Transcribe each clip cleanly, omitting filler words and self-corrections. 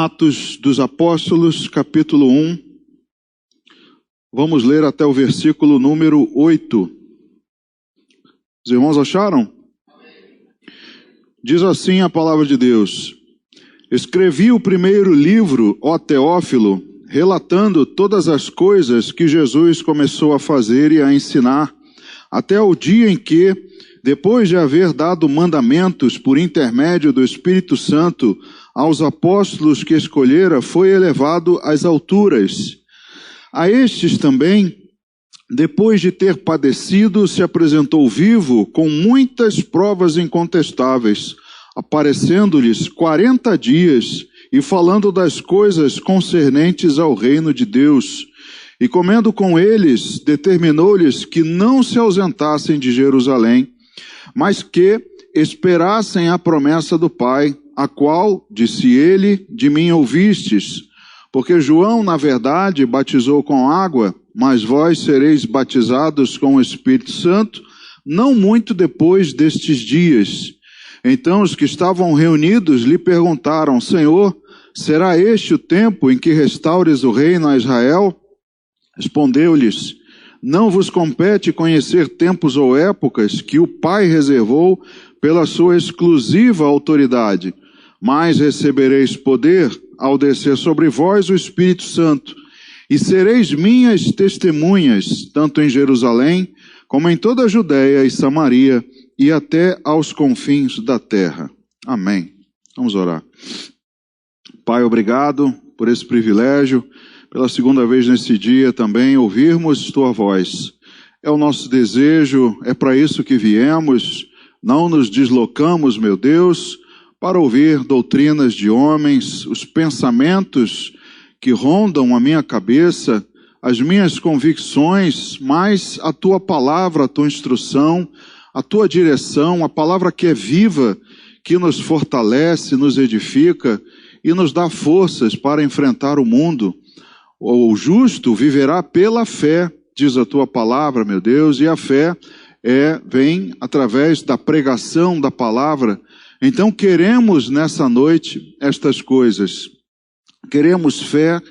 Atos dos Apóstolos, capítulo 1. Vamos ler até o versículo número 8. Os irmãos acharam? Diz assim a palavra de Deus: Escrevi o primeiro livro, ó Teófilo, relatando todas as coisas que Jesus começou a fazer e a ensinar, até o dia em que, depois de haver dado mandamentos por intermédio do Espírito Santo aos apóstolos que escolhera, foi elevado às alturas. A estes também, depois de ter padecido, se apresentou vivo com muitas provas incontestáveis, aparecendo-lhes 40 dias e falando das coisas concernentes ao reino de Deus. E comendo com eles, determinou-lhes que não se ausentassem de Jerusalém, mas que esperassem a promessa do Pai, a qual, disse ele, de mim ouvistes. Porque João, na verdade, batizou com água, mas vós sereis batizados com o Espírito Santo, não muito depois destes dias. Então os que estavam reunidos lhe perguntaram: Senhor, será este o tempo em que restaures o reino a Israel? Respondeu-lhes: Não vos compete conhecer tempos ou épocas que o Pai reservou pela sua exclusiva autoridade, mas recebereis poder ao descer sobre vós o Espírito Santo, e sereis minhas testemunhas, tanto em Jerusalém, como em toda a Judéia e Samaria, e até aos confins da terra. Amém. Vamos orar. Pai, obrigado por esse privilégio, pela segunda vez nesse dia também, ouvirmos tua voz. É o nosso desejo, é para isso que viemos, não nos deslocamos, meu Deus, para ouvir doutrinas de homens, os pensamentos que rondam a minha cabeça, as minhas convicções, mas a tua palavra, a tua instrução, a tua direção, a palavra que é viva, que nos fortalece, nos edifica e nos dá forças para enfrentar o mundo. O justo viverá pela fé, diz a tua palavra, meu Deus, e a fé vem através da pregação da palavra. Então queremos nessa noite estas coisas. Queremos fé,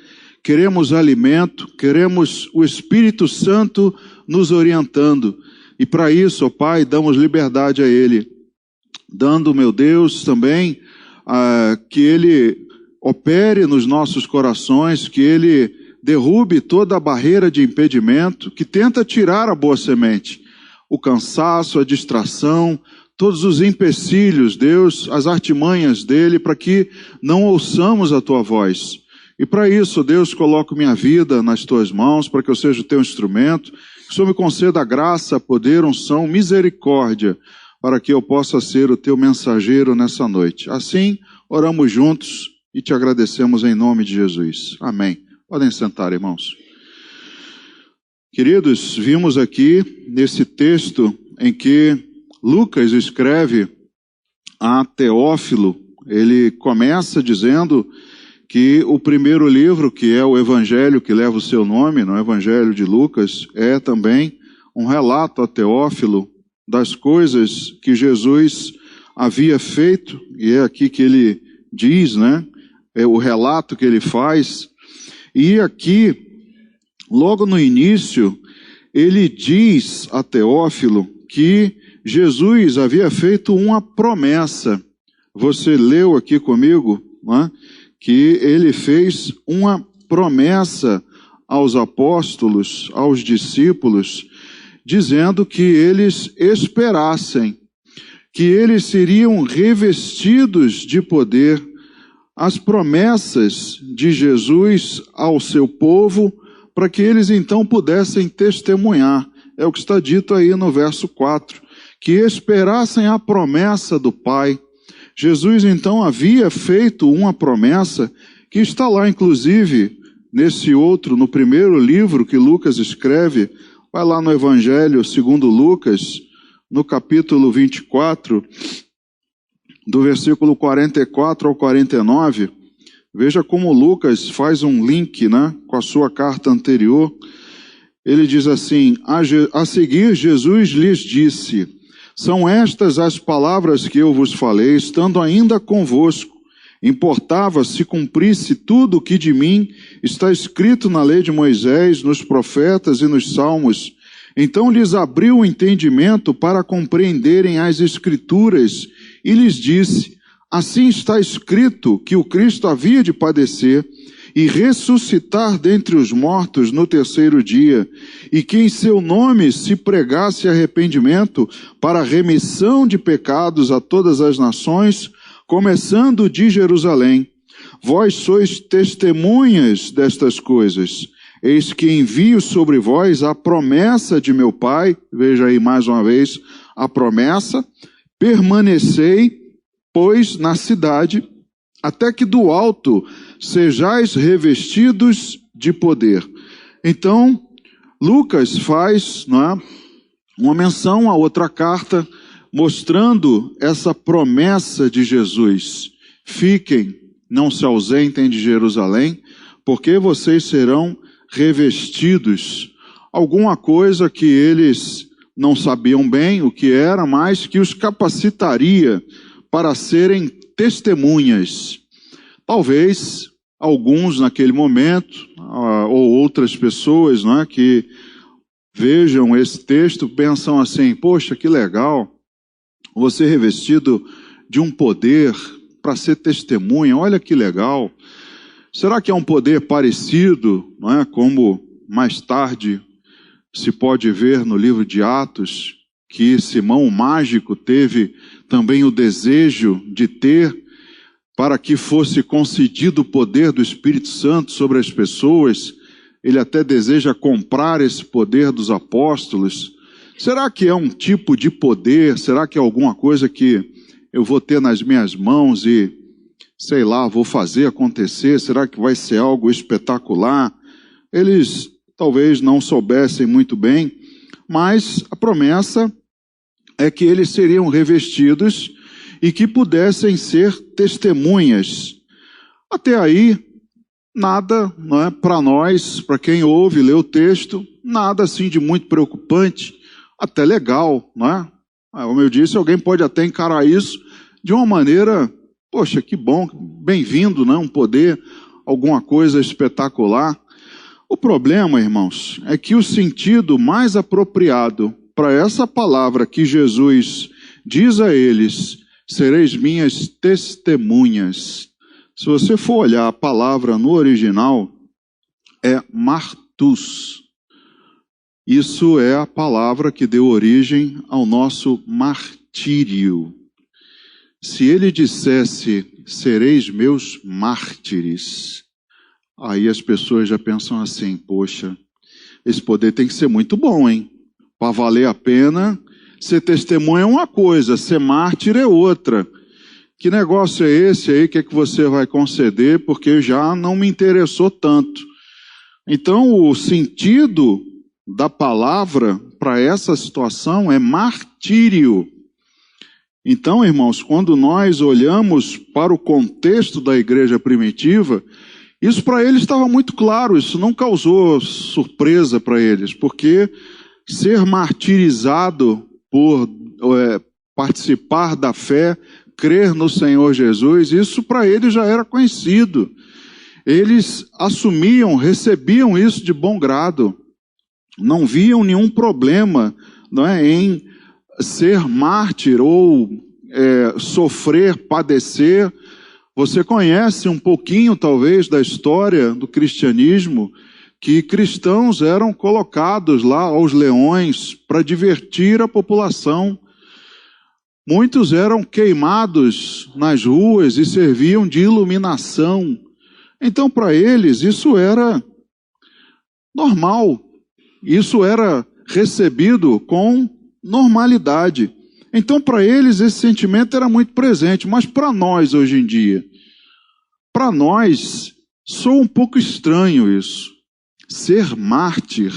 queremos alimento, queremos o Espírito Santo nos orientando. E para isso, ó Pai, damos liberdade a Ele. Dando, meu Deus, também que Ele opere nos nossos corações, que Ele derrube toda a barreira de impedimento que tenta tirar a boa semente. O cansaço, a distração, todos os empecilhos, Deus, as artimanhas dele, para que não ouçamos a tua voz. E para isso, Deus, coloco minha vida nas tuas mãos, para que eu seja o teu instrumento. Que o Senhor me conceda a graça, poder, unção, misericórdia, para que eu possa ser o teu mensageiro nessa noite. Assim, oramos juntos e te agradecemos em nome de Jesus. Amém. Podem sentar, irmãos. Queridos, vimos aqui nesse texto em que Lucas escreve a Teófilo. Ele começa dizendo que o primeiro livro, que é o Evangelho que leva o seu nome, no Evangelho de Lucas, é também um relato a Teófilo das coisas que Jesus havia feito, e é aqui que ele diz, né? É o relato que ele faz. E aqui, logo no início, ele diz a Teófilo que Jesus havia feito uma promessa. Você leu aqui comigo, né? Que ele fez uma promessa aos apóstolos, aos discípulos, dizendo que eles esperassem, que eles seriam revestidos de poder. As promessas de Jesus ao seu povo, para que eles então pudessem testemunhar. É o que está dito aí no verso 4, que esperassem a promessa do Pai. Jesus então havia feito uma promessa, que está lá inclusive nesse outro, no primeiro livro que Lucas escreve, vai lá no Evangelho segundo Lucas, no capítulo 24, do versículo 44 ao 49, veja como Lucas faz um link, né, com a sua carta anterior. Ele diz assim: a seguir Jesus lhes disse: são estas as palavras que eu vos falei, estando ainda convosco, Importava se cumprisse tudo o que de mim está escrito na lei de Moisés, nos profetas e nos salmos. Então lhes abriu o entendimento para compreenderem as Escrituras e lhes disse: assim está escrito que o Cristo havia de padecer e ressuscitar dentre os mortos no terceiro dia, e que em seu nome se pregasse arrependimento para a remissão de pecados a todas as nações, começando de Jerusalém. Vós sois testemunhas destas coisas. Eis que envio sobre vós a promessa de meu Pai. Veja aí mais uma vez a promessa. Permanecei, pois, na cidade, até que do alto sejais revestidos de poder. Então, Lucas faz, não é, uma menção a outra carta, mostrando essa promessa de Jesus. Fiquem, não se ausentem de Jerusalém, porque vocês serão revestidos. Alguma coisa que eles não sabiam bem o que era, mas que os capacitaria para serem testemunhas. Talvez alguns naquele momento, ou outras pessoas, não é, que vejam esse texto, pensam assim: poxa, que legal, você revestido de um poder para ser testemunha, olha que legal. Será que é um poder parecido, não é, como mais tarde se pode ver no livro de Atos, que Simão o Mágico teve também o desejo de ter, para que fosse concedido o poder do Espírito Santo sobre as pessoas? Ele até deseja comprar esse poder dos apóstolos. Será que é um tipo de poder? Será que é alguma coisa que eu vou ter nas minhas mãos e, sei lá, vou fazer acontecer? Será que vai ser algo espetacular? Eles talvez não soubessem muito bem, mas a promessa é que eles seriam revestidos e que pudessem ser testemunhas. Até aí, nada, não é, para nós, para quem ouve e lê o texto, nada assim de muito preocupante, até legal, não é? Como eu disse, alguém pode até encarar isso de uma maneira, poxa, que bom, bem-vindo, né? Um poder, alguma coisa espetacular. O problema, irmãos, é que o sentido mais apropriado para essa palavra que Jesus diz a eles: sereis minhas testemunhas. Se você for olhar a palavra no original, é martus. Isso é a palavra que deu origem ao nosso martírio. Se ele dissesse: sereis meus mártires, aí as pessoas já pensam assim: poxa, esse poder tem que ser muito bom, hein? Para valer a pena. Ser testemunha é uma coisa, ser mártir é outra. Que negócio é esse aí? Que é que você vai conceder? Porque já não me interessou tanto. Então, o sentido da palavra para essa situação é martírio. Então, irmãos, quando nós olhamos para o contexto da igreja primitiva, isso para eles estava muito claro, isso não causou surpresa para eles, porque ser martirizado por participar da fé, crer no Senhor Jesus, isso para eles já era conhecido. Eles assumiam, recebiam isso de bom grado. Não viam nenhum problema, não é, em ser mártir ou sofrer, padecer. Você conhece um pouquinho, talvez, da história do cristianismo, que cristãos eram colocados lá aos leões para divertir a população. Muitos eram queimados nas ruas e serviam de iluminação. Então, para eles, isso era normal. Isso era recebido com normalidade. Então, para eles, esse sentimento era muito presente. Mas para nós, hoje em dia, para nós, soa um pouco estranho isso. Ser mártir,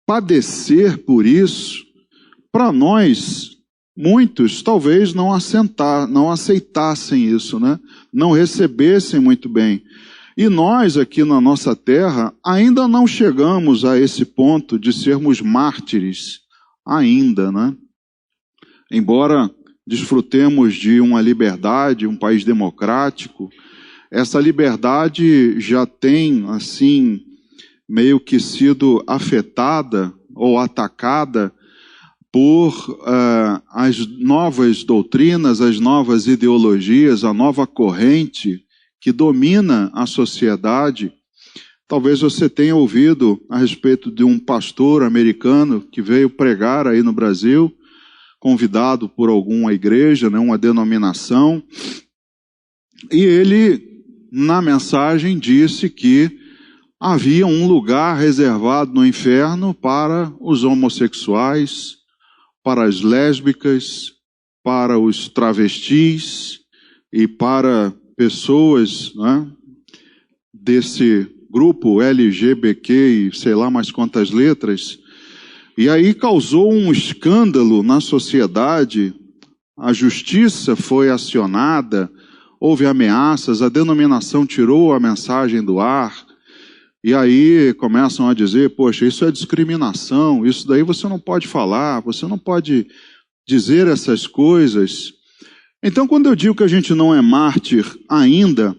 padecer por isso, para nós, muitos talvez não aceitassem isso, né? Não recebessem muito bem. E nós aqui na nossa terra ainda não chegamos a esse ponto de sermos mártires, ainda, né? Embora desfrutemos de uma liberdade, um país democrático. Essa liberdade já tem, assim, meio que sido afetada ou atacada por as novas doutrinas, as novas ideologias, a nova corrente que domina a sociedade. Talvez você tenha ouvido a respeito de um pastor americano que veio pregar aí no Brasil, convidado por alguma igreja, né, uma denominação, e ele, na mensagem, disse que havia um lugar reservado no inferno para os homossexuais, para as lésbicas, para os travestis e para pessoas, né, desse grupo LGBTQ e sei lá mais quantas letras. E aí causou um escândalo na sociedade, a justiça foi acionada, houve ameaças, a denominação tirou a mensagem do ar, e aí começam a dizer, poxa, isso é discriminação, isso daí você não pode falar, você não pode dizer essas coisas. Então, quando eu digo que a gente não é mártir ainda,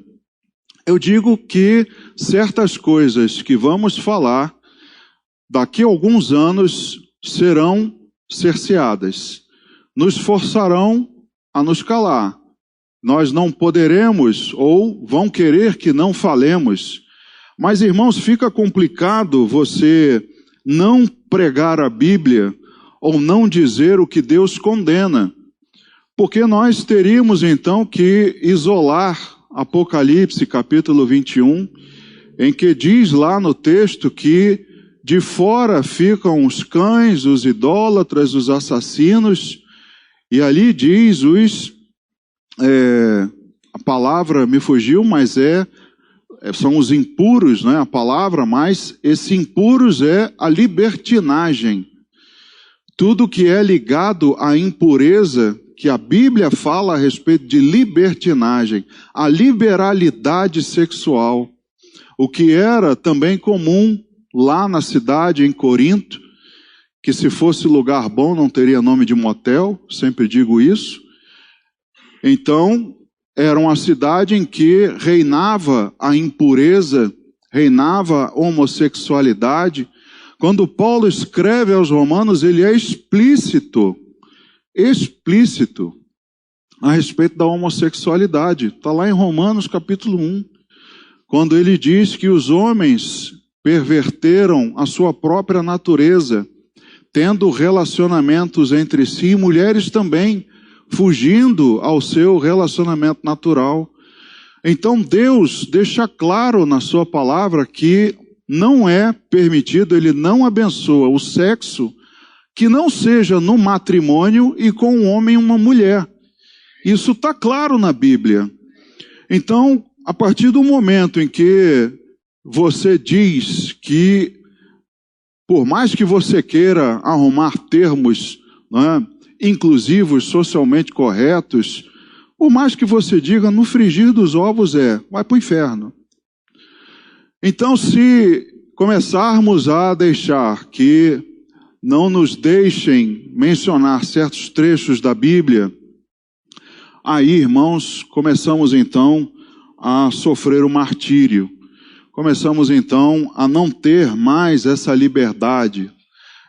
eu digo que certas coisas que vamos falar, daqui a alguns anos, serão cerceadas, nos forçarão a nos calar. Nós não poderemos ou vão querer que não falemos. Mas, irmãos, fica complicado você não pregar a Bíblia ou não dizer o que Deus condena. Porque nós teríamos, então, que isolar Apocalipse, capítulo 21, em que diz lá no texto que de fora ficam os cães, os idólatras, os assassinos, e ali diz a palavra me fugiu, mas são os impuros, né, a palavra, mas esse impuros é a libertinagem. Tudo que é ligado à impureza, que a Bíblia fala a respeito de libertinagem, a liberalidade sexual, o que era também comum lá na cidade, em Corinto, que se fosse lugar bom não teria nome de motel, sempre digo isso. Então, era uma cidade em que reinava a impureza, reinava a homossexualidade. Quando Paulo escreve aos Romanos, ele é explícito a respeito da homossexualidade. Está lá em Romanos capítulo 1, quando ele diz que os homens perverteram a sua própria natureza, tendo relacionamentos entre si, e mulheres também, fugindo ao seu relacionamento natural. Então Deus deixa claro na sua palavra que não é permitido, ele não abençoa o sexo que não seja no matrimônio e com um homem e uma mulher. Isso está claro na Bíblia. Então, a partir do momento em que você diz que, por mais que você queira arrumar termos, né, inclusivos, socialmente corretos, por mais que você diga, no frigir dos ovos vai para o inferno. Então, se começarmos a deixar que não nos deixem mencionar certos trechos da Bíblia, aí, irmãos, começamos então a sofrer o martírio. Começamos então a não ter mais essa liberdade.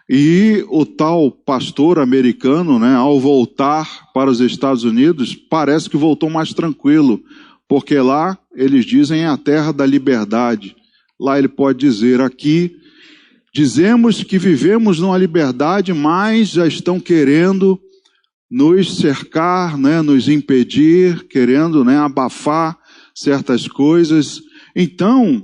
E o tal pastor americano, né, ao voltar para os Estados Unidos, parece que voltou mais tranquilo, porque lá, eles dizem, é a terra da liberdade. Lá ele pode dizer, aqui, dizemos que vivemos numa liberdade, mas já estão querendo nos cercar, né, nos impedir, querendo, né, abafar certas coisas. Então,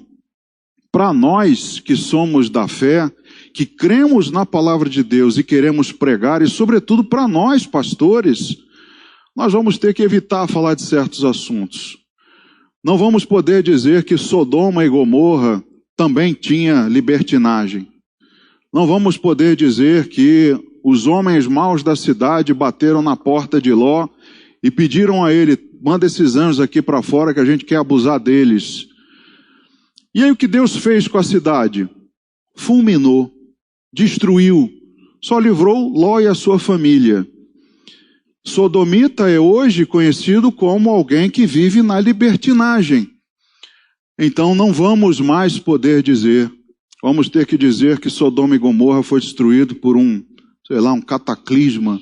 para nós que somos da fé, que cremos na palavra de Deus e queremos pregar, e sobretudo para nós, pastores, nós vamos ter que evitar falar de certos assuntos. Não vamos poder dizer que Sodoma e Gomorra também tinha libertinagem. Não vamos poder dizer que os homens maus da cidade bateram na porta de Ló e pediram a ele, manda esses anjos aqui para fora que a gente quer abusar deles. E aí o que Deus fez com a cidade? Fulminou, destruiu, só livrou Ló e a sua família. Sodomita é hoje conhecido como alguém que vive na libertinagem. Então não vamos mais poder dizer, vamos ter que dizer que Sodoma e Gomorra foi destruído por um cataclisma,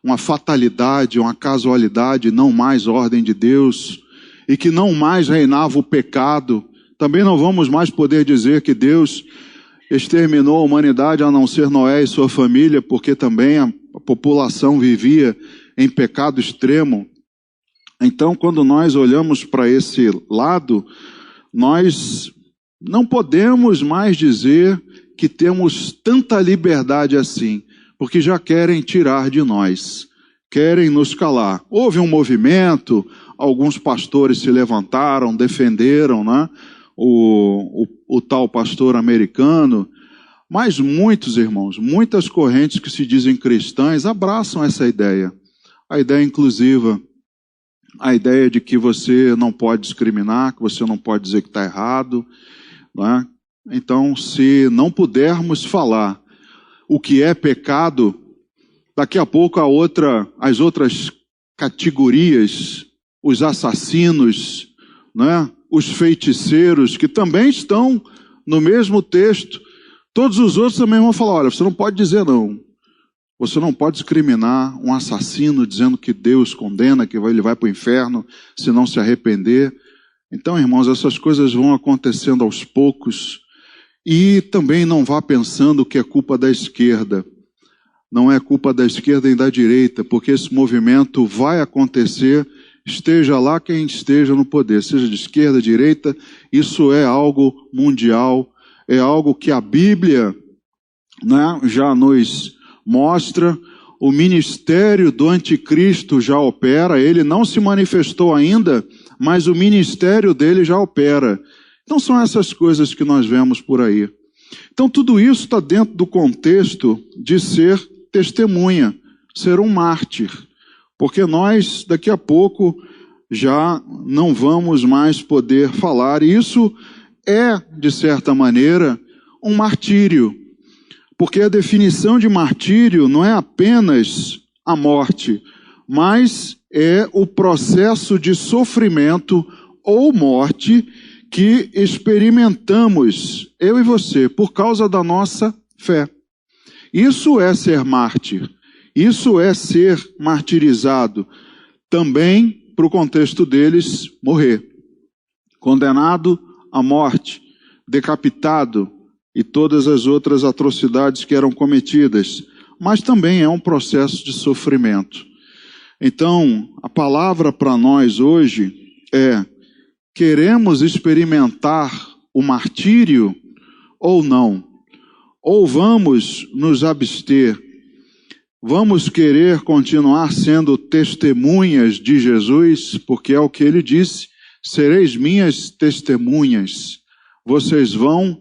uma fatalidade, uma casualidade, não mais ordem de Deus, e que não mais reinava o pecado. Também não vamos mais poder dizer que Deus exterminou a humanidade a não ser Noé e sua família, porque também a população vivia em pecado extremo. Então, quando nós olhamos para esse lado, nós não podemos mais dizer que temos tanta liberdade assim, porque já querem tirar de nós, querem nos calar. Houve um movimento, alguns pastores se levantaram, defenderam, né, o tal pastor americano, mas muitos irmãos, muitas correntes que se dizem cristãs abraçam essa ideia, a ideia inclusiva, a ideia de que você não pode discriminar, que você não pode dizer que está errado, né? Então, se não pudermos falar o que é pecado, daqui a pouco as outras categorias, os assassinos, né? Os feiticeiros, que também estão no mesmo texto, todos os outros também vão falar, olha, você não pode dizer não. Você não pode discriminar um assassino dizendo que Deus condena, que ele vai para o inferno se não se arrepender. Então, irmãos, essas coisas vão acontecendo aos poucos. E também não vá pensando que é culpa da esquerda. Não é culpa da esquerda e da direita, porque esse movimento vai acontecer, esteja lá quem esteja no poder, seja de esquerda, direita, isso é algo mundial, é algo que a Bíblia, né, já nos mostra. O ministério do anticristo já opera, ele não se manifestou ainda, mas o ministério dele já opera. Então são essas coisas que nós vemos por aí. Então tudo isso está dentro do contexto de ser testemunha, ser um mártir, porque nós daqui a pouco já não vamos mais poder falar. Isso é, de certa maneira, um martírio. Porque a definição de martírio não é apenas a morte, mas é o processo de sofrimento ou morte que experimentamos, eu e você, por causa da nossa fé. Isso é ser mártir, isso é ser martirizado. Também, para o contexto deles, morrer. Condenado à morte, decapitado, e todas as outras atrocidades que eram cometidas, mas também é um processo de sofrimento. Então, a palavra para nós hoje é: queremos experimentar o martírio ou não? Ou vamos nos abster? Vamos querer continuar sendo testemunhas de Jesus, porque é o que ele disse: sereis minhas testemunhas. Vocês vão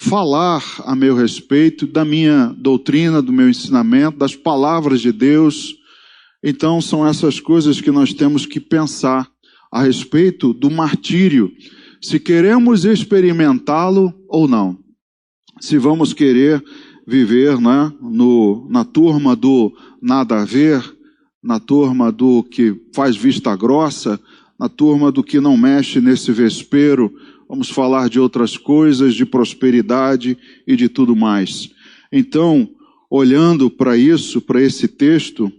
falar a meu respeito da minha doutrina, do meu ensinamento, das palavras de Deus. Então são essas coisas que nós temos que pensar a respeito do martírio, se queremos experimentá-lo ou não. Se vamos querer viver, né, na turma do nada a ver, na turma do que faz vista grossa, na turma do que não mexe nesse vespeiro. Vamos falar de outras coisas, de prosperidade e de tudo mais. Então, olhando para isso, para esse texto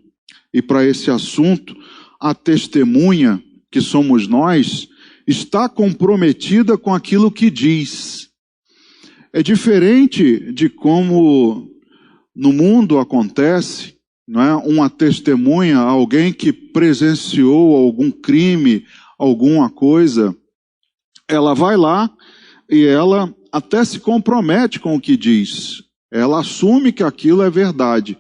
e para esse assunto, a testemunha que somos nós está comprometida com aquilo que diz. É diferente de como no mundo acontece, não é? Uma testemunha, alguém que presenciou algum crime, alguma coisa, ela vai lá e ela até se compromete com o que diz. Ela assume que aquilo é verdade.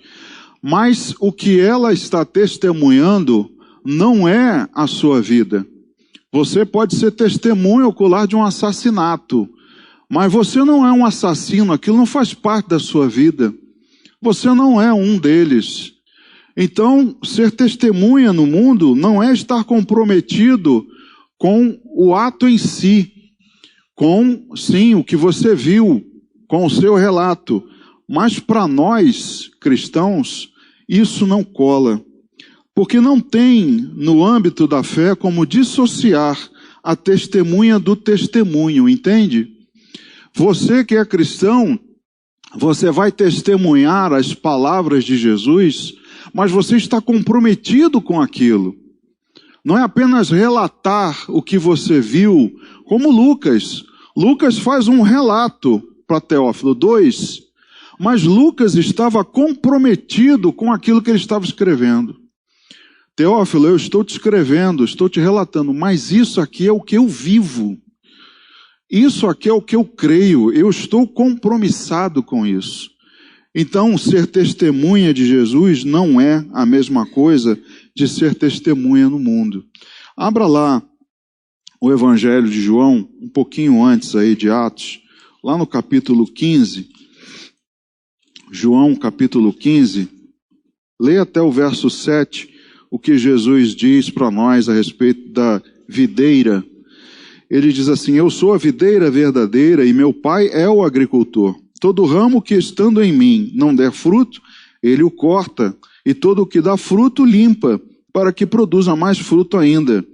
Mas o que ela está testemunhando não é a sua vida. Você pode ser testemunha ocular de um assassinato, mas você não é um assassino, aquilo não faz parte da sua vida. Você não é um deles. Então, ser testemunha no mundo não é estar comprometido com o ato em si, com, sim, o que você viu, com o seu relato. Mas para nós, cristãos, isso não cola. Porque não tem, no âmbito da fé, como dissociar a testemunha do testemunho, entende? Você que é cristão, você vai testemunhar as palavras de Jesus, mas você está comprometido com aquilo. Não é apenas relatar o que você viu, como Lucas. Lucas faz um relato para Teófilo 2, mas Lucas estava comprometido com aquilo que ele estava escrevendo. Teófilo, eu estou te escrevendo, estou te relatando, mas isso aqui é o que eu vivo. Isso aqui é o que eu creio, eu estou compromissado com isso. Então, ser testemunha de Jesus não é a mesma coisa de ser testemunha no mundo. Abra lá o Evangelho de João, um pouquinho antes aí de Atos, lá no capítulo 15. João, capítulo 15, leia até o verso 7, o que Jesus diz para nós a respeito da videira. Ele diz assim: eu sou a videira verdadeira e meu pai é o agricultor. Todo ramo que estando em mim não der fruto, ele o corta, e todo o que dá fruto limpa, para que produza mais fruto ainda.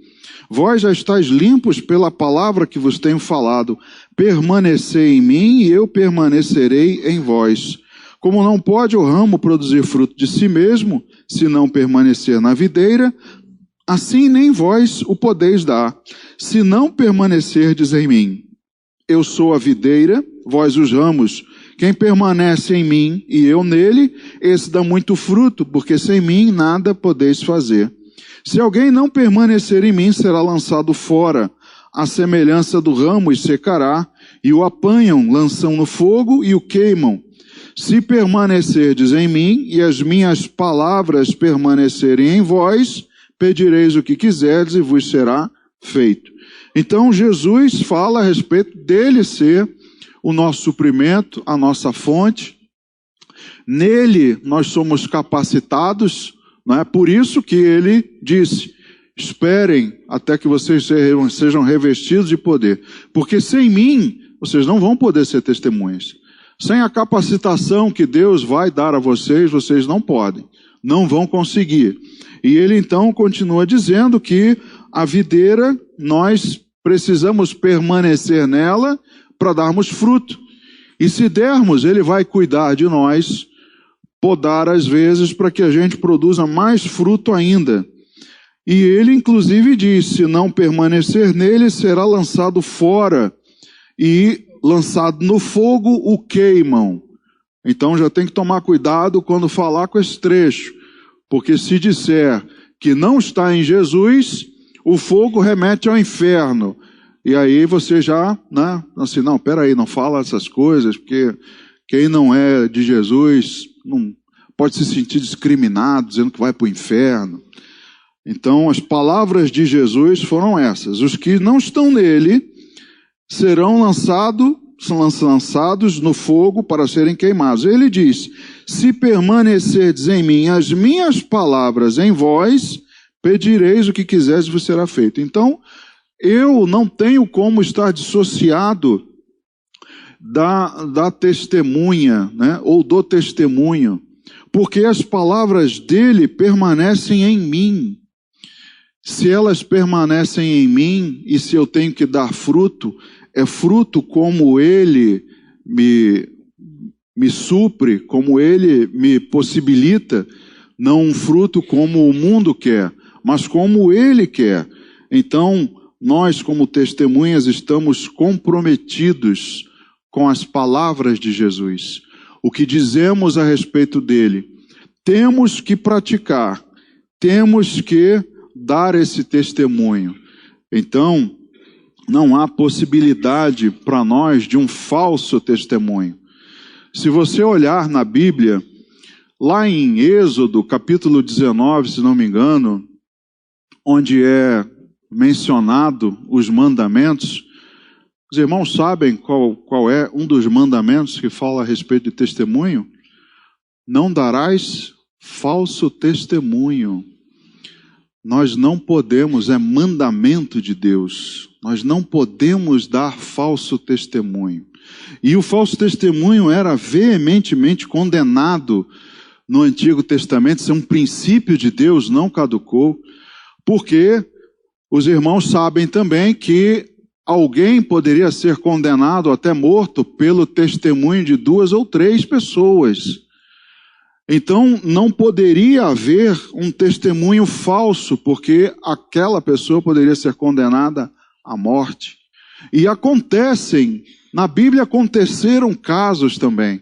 Vós já estáis limpos pela palavra que vos tenho falado. Permanecei em mim e eu permanecerei em vós. Como não pode o ramo produzir fruto de si mesmo, se não permanecer na videira, assim nem vós o podeis dar, se não permanecerdes em mim. Eu sou a videira, vós os ramos. Quem permanece em mim e eu nele, esse dá muito fruto, porque sem mim nada podeis fazer. Se alguém não permanecer em mim, será lançado fora, à semelhança do ramo, e secará, e o apanham, lançam no fogo e o queimam. Se permanecerdes em mim, e as minhas palavras permanecerem em vós, pedireis o que quiserdes e vos será feito. Então Jesus fala a respeito dele ser o nosso suprimento, a nossa fonte. Nele nós somos capacitados, não é? Por isso que ele disse: esperem até que vocês sejam revestidos de poder. Porque sem mim, vocês não vão poder ser testemunhas. Sem a capacitação que Deus vai dar a vocês, vocês não podem, não vão conseguir. E ele então continua dizendo que a videira, nós precisamos permanecer nela para darmos fruto. E se dermos, ele vai cuidar de nós, podar às vezes para que a gente produza mais fruto ainda. E ele inclusive diz: se não permanecer nele, será lançado fora e lançado no fogo o queimam. Então já tem que tomar cuidado quando falar com esse trecho, porque se disser que não está em Jesus, o fogo remete ao inferno. E aí você já, né, assim, não, peraí, não fala essas coisas, porque quem não é de Jesus não pode se sentir discriminado, dizendo que vai para o inferno. Então as palavras de Jesus foram essas: os que não estão nele serão lançados no fogo para serem queimados. Ele diz: se permanecerdes em mim, as minhas palavras em vós, pedireis o que quiseres e vos será feito. Então, eu não tenho como estar dissociado da testemunha, né, ou do testemunho, porque as palavras dele permanecem em mim. Se elas permanecem em mim, e se eu tenho que dar fruto, é fruto como ele me supre, como ele me possibilita, não um fruto como o mundo quer, mas como ele quer. Então, nós como testemunhas estamos comprometidos com as palavras de Jesus. O que dizemos a respeito dele, temos que praticar, temos que dar esse testemunho. Então, não há possibilidade para nós de um falso testemunho. Se você olhar na Bíblia, lá em Êxodo, capítulo 19, se não me engano, onde é mencionado os mandamentos, os irmãos sabem qual é um dos mandamentos que fala a respeito de testemunho? Não darás falso testemunho. Nós não podemos, é mandamento de Deus, nós não podemos dar falso testemunho. E o falso testemunho era veementemente condenado no Antigo Testamento, isso é um princípio de Deus, não caducou, porque os irmãos sabem também que alguém poderia ser condenado, até morto, pelo testemunho de 2 ou 3 pessoas. Então, não poderia haver um testemunho falso, porque aquela pessoa poderia ser condenada à morte. E na Bíblia aconteceram casos também.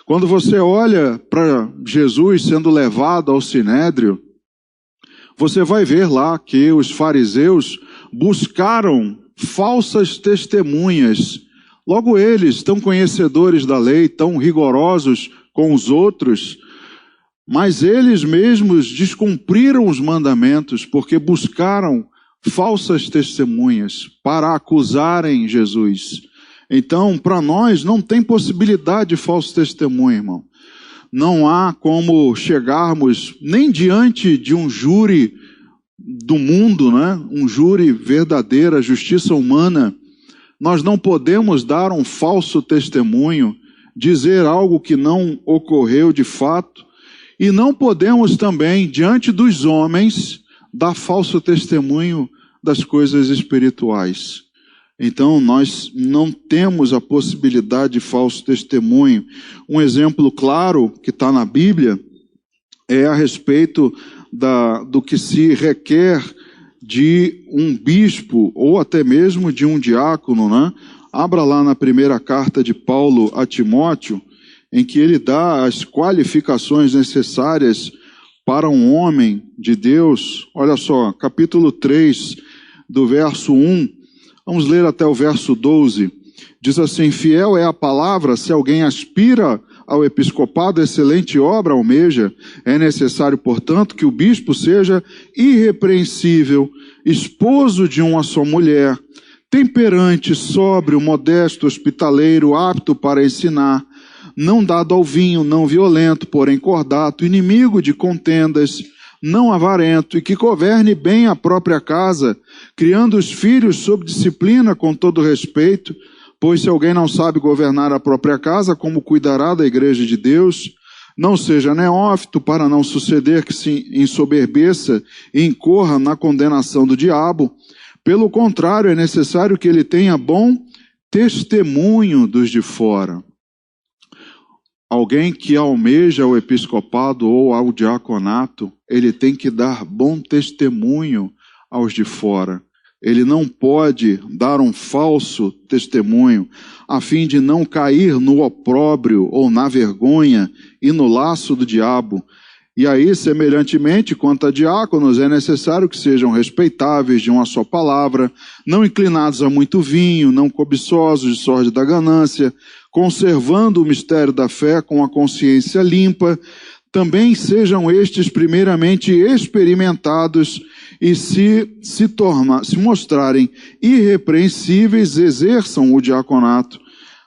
Quando você olha para Jesus sendo levado ao Sinédrio, você vai ver lá que os fariseus buscaram falsas testemunhas. Logo eles, tão conhecedores da lei, tão rigorosos com os outros, mas eles mesmos descumpriram os mandamentos porque buscaram falsas testemunhas para acusarem Jesus. Então, para nós, não tem possibilidade de falso testemunho, irmão. Não há como chegarmos nem diante de um júri do mundo, né? Um júri verdadeiro, a justiça humana. Nós não podemos dar um falso testemunho, dizer algo que não ocorreu de fato. E não podemos também, diante dos homens, dar falso testemunho das coisas espirituais. Então, nós não temos a possibilidade de falso testemunho. Um exemplo claro que está na Bíblia é a respeito do que se requer de um bispo ou até mesmo de um diácono, né? Abra lá na primeira carta de Paulo a Timóteo, em que ele dá as qualificações necessárias para um homem de Deus. Olha só, capítulo 3, do verso 1, vamos ler até o verso 12. Diz assim: fiel é a palavra, se alguém aspira ao episcopado, excelente obra almeja. É necessário, portanto, que o bispo seja irrepreensível, esposo de uma só mulher, temperante, sóbrio, modesto, hospitaleiro, apto para ensinar, não dado ao vinho, não violento, porém cordato, inimigo de contendas, não avarento, e que governe bem a própria casa, criando os filhos sob disciplina com todo respeito, pois se alguém não sabe governar a própria casa, como cuidará da igreja de Deus? Não seja neófito, para não suceder que se ensoberbeça e incorra na condenação do diabo. Pelo contrário, é necessário que ele tenha bom testemunho dos de fora. Alguém que almeja o episcopado ou ao diaconato, ele tem que dar bom testemunho aos de fora. Ele não pode dar um falso testemunho, a fim de não cair no opróbrio ou na vergonha e no laço do diabo. E aí, semelhantemente, quanto a diáconos, é necessário que sejam respeitáveis de uma só palavra, não inclinados a muito vinho, não cobiçosos de sorte da ganância, conservando o mistério da fé com a consciência limpa. Também sejam estes primeiramente experimentados e se mostrarem irrepreensíveis, exerçam o diaconato.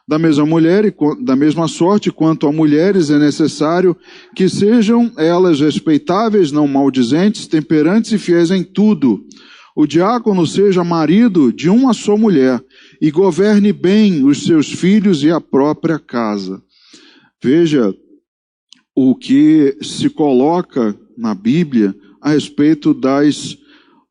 Da mesma sorte, quanto a mulheres, é necessário que sejam elas respeitáveis, não maldizentes, temperantes e fiéis em tudo. O diácono seja marido de uma só mulher e governe bem os seus filhos e a própria casa. Veja o que se coloca na Bíblia a respeito das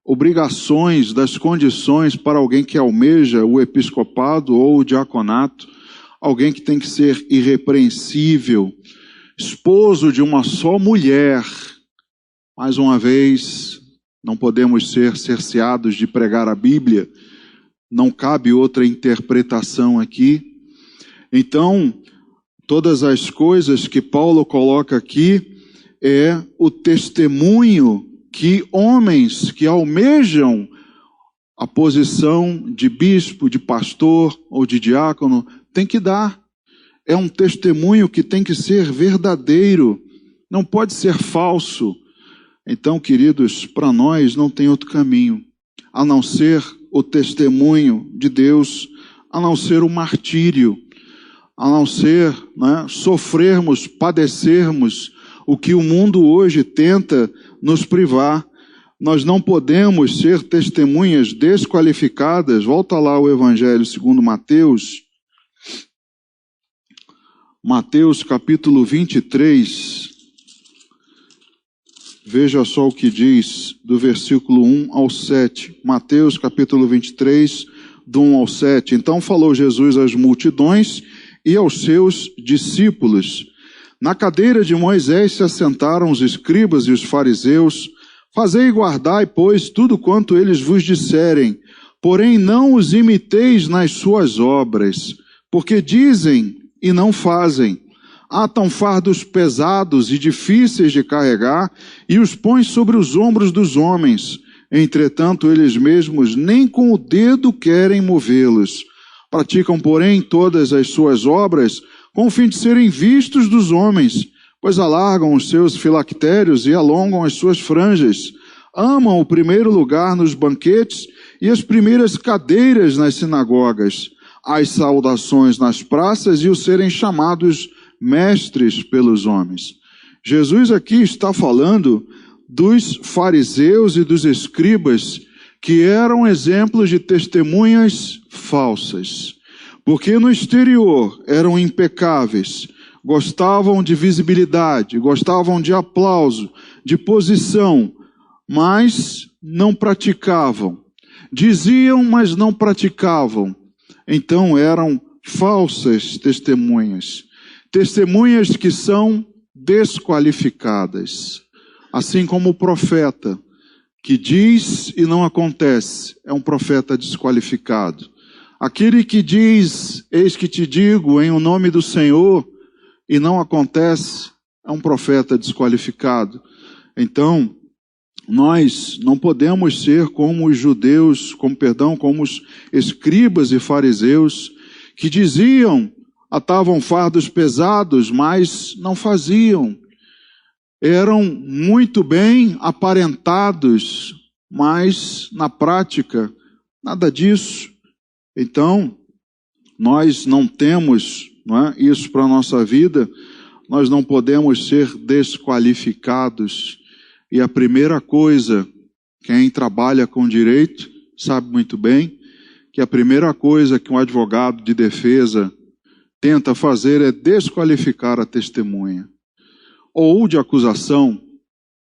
obrigações, das condições para alguém que almeja o episcopado ou o diaconato. Alguém que tem que ser irrepreensível, esposo de uma só mulher. Mais uma vez, não podemos ser cerceados de pregar a Bíblia, não cabe outra interpretação aqui. Então, todas as coisas que Paulo coloca aqui é o testemunho que homens que almejam a posição de bispo, de pastor ou de diácono tem que dar. É um testemunho que tem que ser verdadeiro, não pode ser falso. Então, queridos, para nós não tem outro caminho, a não ser o testemunho de Deus, a não ser o martírio, a não ser, sofrermos, padecermos o que o mundo hoje tenta nos privar. Nós não podemos ser testemunhas desqualificadas. Volta lá o Evangelho segundo Mateus. Mateus capítulo 23, Veja só o que diz do versículo 1 ao 7. Mateus capítulo 23, do 1 ao 7. Então falou Jesus às multidões e aos seus discípulos. Na cadeira de Moisés se assentaram os escribas e os fariseus. Fazei e guardai, pois, tudo quanto eles vos disserem, porém não os imiteis nas suas obras, porque dizem e não fazem. Atam fardos pesados e difíceis de carregar e os põem sobre os ombros dos homens. Entretanto, eles mesmos nem com o dedo querem movê-los. Praticam, porém, todas as suas obras com o fim de serem vistos dos homens, pois alargam os seus filactérios e alongam as suas franjas. Amam o primeiro lugar nos banquetes e as primeiras cadeiras nas sinagogas, as saudações nas praças e o serem chamados mestres pelos homens. Jesus aqui está falando dos fariseus e dos escribas, que eram exemplos de testemunhas falsas, porque no exterior eram impecáveis, gostavam de visibilidade, gostavam de aplauso, de posição, mas não praticavam. Diziam, mas não praticavam. Então eram falsas testemunhas. Testemunhas que são desqualificadas. Assim como o profeta, que diz e não acontece, é um profeta desqualificado. Aquele que diz, eis que te digo, em o nome do Senhor, e não acontece, é um profeta desqualificado. Então, nós não podemos ser como os judeus, como os escribas e fariseus, que diziam, atavam fardos pesados, mas não faziam. Eram muito bem aparentados, mas na prática, nada disso. Então, nós não temos, isso para a nossa vida, nós não podemos ser desqualificados. E a primeira coisa, quem trabalha com direito sabe muito bem, que a primeira coisa que um advogado de defesa tenta fazer é desqualificar a testemunha. Ou de acusação,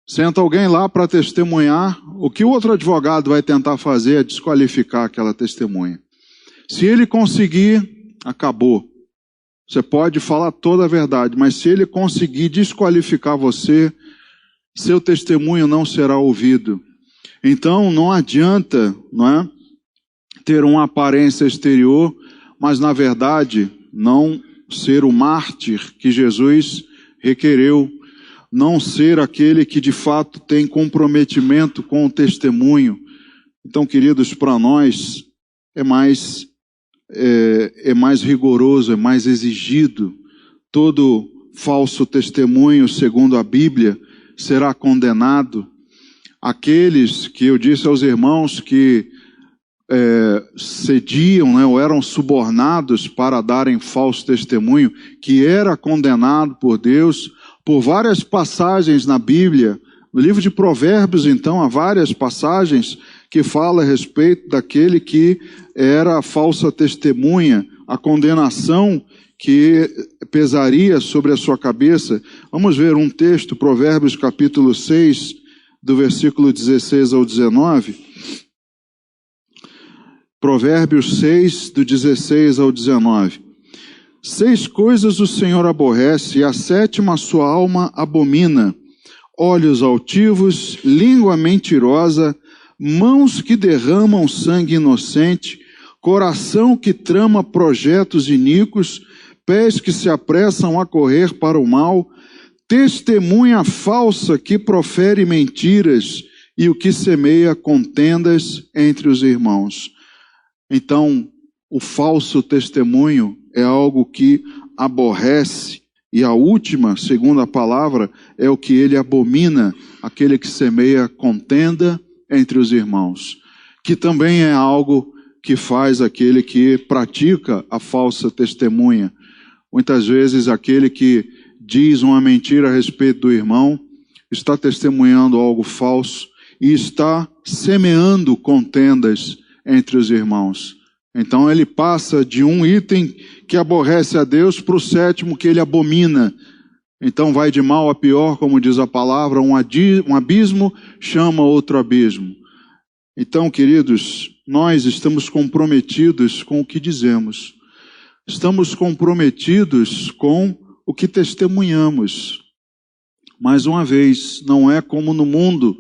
senta alguém lá para testemunhar, o que o outro advogado vai tentar fazer é desqualificar aquela testemunha. Se ele conseguir, acabou. Você pode falar toda a verdade, mas se ele conseguir desqualificar você, seu testemunho não será ouvido. Então não adianta, ter uma aparência exterior, mas na verdade não ser o mártir que Jesus requereu, não ser aquele que de fato tem comprometimento com o testemunho. Então, queridos, para nós é mais rigoroso, é mais exigido. Todo falso testemunho, segundo a Bíblia, será condenado. Aqueles que eu disse aos irmãos que cediam, ou eram subornados para darem falso testemunho, que era condenado por Deus, por várias passagens na Bíblia. No livro de Provérbios, então, há várias passagens que falam a respeito daquele que era falsa testemunha, a condenação que pesaria sobre a sua cabeça. Vamos ver um texto, Provérbios capítulo 6, do versículo 16 ao 19. Provérbios 6, do 16 ao 19. 6 coisas o Senhor aborrece, e a 7ª a sua alma abomina: olhos altivos, língua mentirosa, mãos que derramam sangue inocente, coração que trama projetos iníquos, pés que se apressam a correr para o mal, testemunha falsa que profere mentiras e o que semeia contendas entre os irmãos. Então, o falso testemunho é algo que aborrece, e a última, segundo a palavra, é o que ele abomina, aquele que semeia contenda entre os irmãos, que também é algo que faz aquele que pratica a falsa testemunha. Muitas vezes aquele que diz uma mentira a respeito do irmão está testemunhando algo falso e está semeando contendas entre os irmãos. Então ele passa de um item que aborrece a Deus para o 7º que ele abomina. Então vai de mal a pior, como diz a palavra, um abismo chama outro abismo. Então, queridos, nós estamos comprometidos com o que dizemos. Estamos comprometidos com o que testemunhamos. Mais uma vez, não é como no mundo,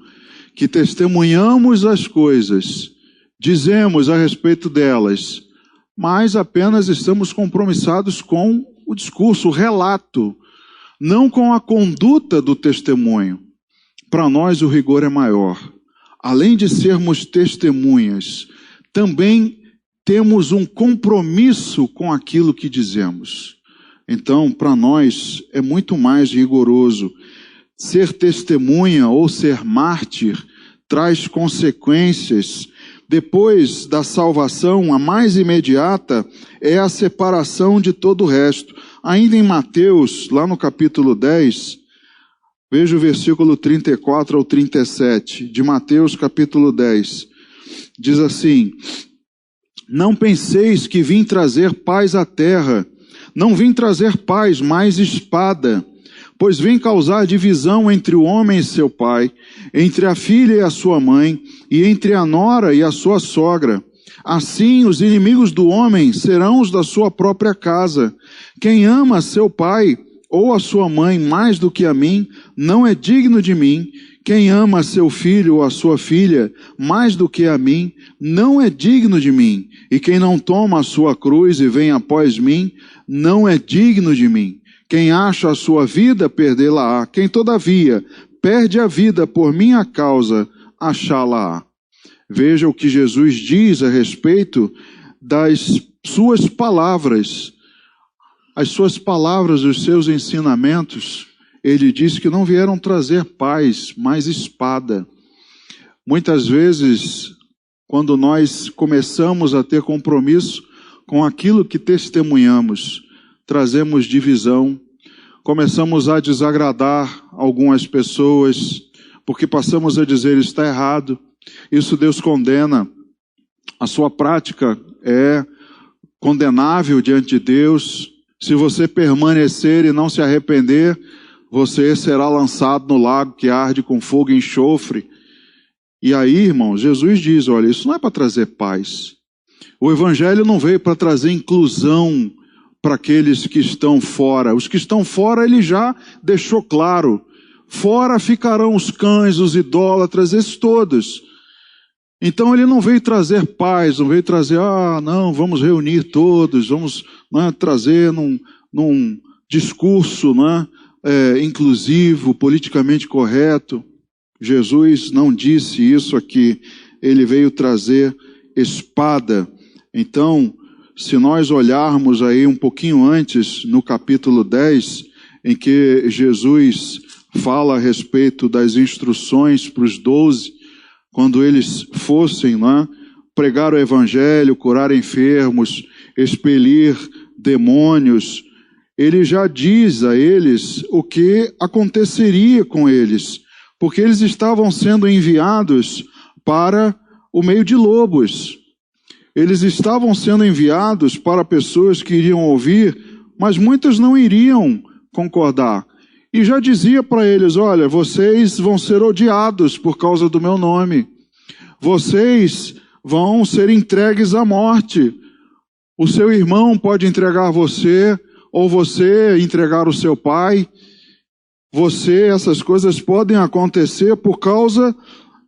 que testemunhamos as coisas, dizemos a respeito delas, mas apenas estamos compromissados com o discurso, o relato, não com a conduta do testemunho. Para nós o rigor é maior. Além de sermos testemunhas, também temos um compromisso com aquilo que dizemos. Então, para nós é muito mais rigoroso. Ser testemunha ou ser mártir traz consequências. Depois da salvação, a mais imediata é a separação de todo o resto. Ainda em Mateus, lá no capítulo 10, veja o versículo 34 ao 37, de Mateus capítulo 10. Diz assim: não penseis que vim trazer paz à terra. Não vim trazer paz, mas espada. Pois vem causar divisão entre o homem e seu pai, entre a filha e a sua mãe, e entre a nora e a sua sogra. Assim, os inimigos do homem serão os da sua própria casa. Quem ama seu pai ou a sua mãe mais do que a mim, não é digno de mim. Quem ama seu filho ou a sua filha mais do que a mim, não é digno de mim. E quem não toma a sua cruz e vem após mim, não é digno de mim. Quem acha a sua vida, perdê-la-á. Quem, todavia, perde a vida por minha causa, achá-la-á. Veja o que Jesus diz a respeito das suas palavras. As suas palavras, os seus ensinamentos, ele diz que não vieram trazer paz, mas espada. Muitas vezes, quando nós começamos a ter compromisso com aquilo que testemunhamos, trazemos divisão, começamos a desagradar algumas pessoas, porque passamos a dizer está errado, isso Deus condena, a sua prática é condenável diante de Deus. Se você permanecer e não se arrepender, você será lançado no lago que arde com fogo e enxofre. E aí, irmão, Jesus diz, olha, isso não é para trazer paz. O Evangelho não veio para trazer inclusão para aqueles que estão fora. Os que estão fora, ele já deixou claro. Fora ficarão os cães, os idólatras, esses todos. Então ele não veio trazer paz, não veio trazer, não, vamos reunir todos, vamos trazer num discurso inclusivo, politicamente correto. Jesus não disse isso aqui, ele veio trazer espada. Então, se nós olharmos aí um pouquinho antes, no capítulo 10, em que Jesus fala a respeito das instruções para os 12, quando eles fossem pregar o evangelho, curar enfermos, expelir demônios, ele já diz a eles o que aconteceria com eles, porque eles estavam sendo enviados para o meio de lobos. Eles estavam sendo enviados para pessoas que iriam ouvir, mas muitas não iriam concordar. E já dizia para eles, olha, vocês vão ser odiados por causa do meu nome. Vocês vão ser entregues à morte. O seu irmão pode entregar você, ou você entregar o seu pai. Essas coisas podem acontecer por causa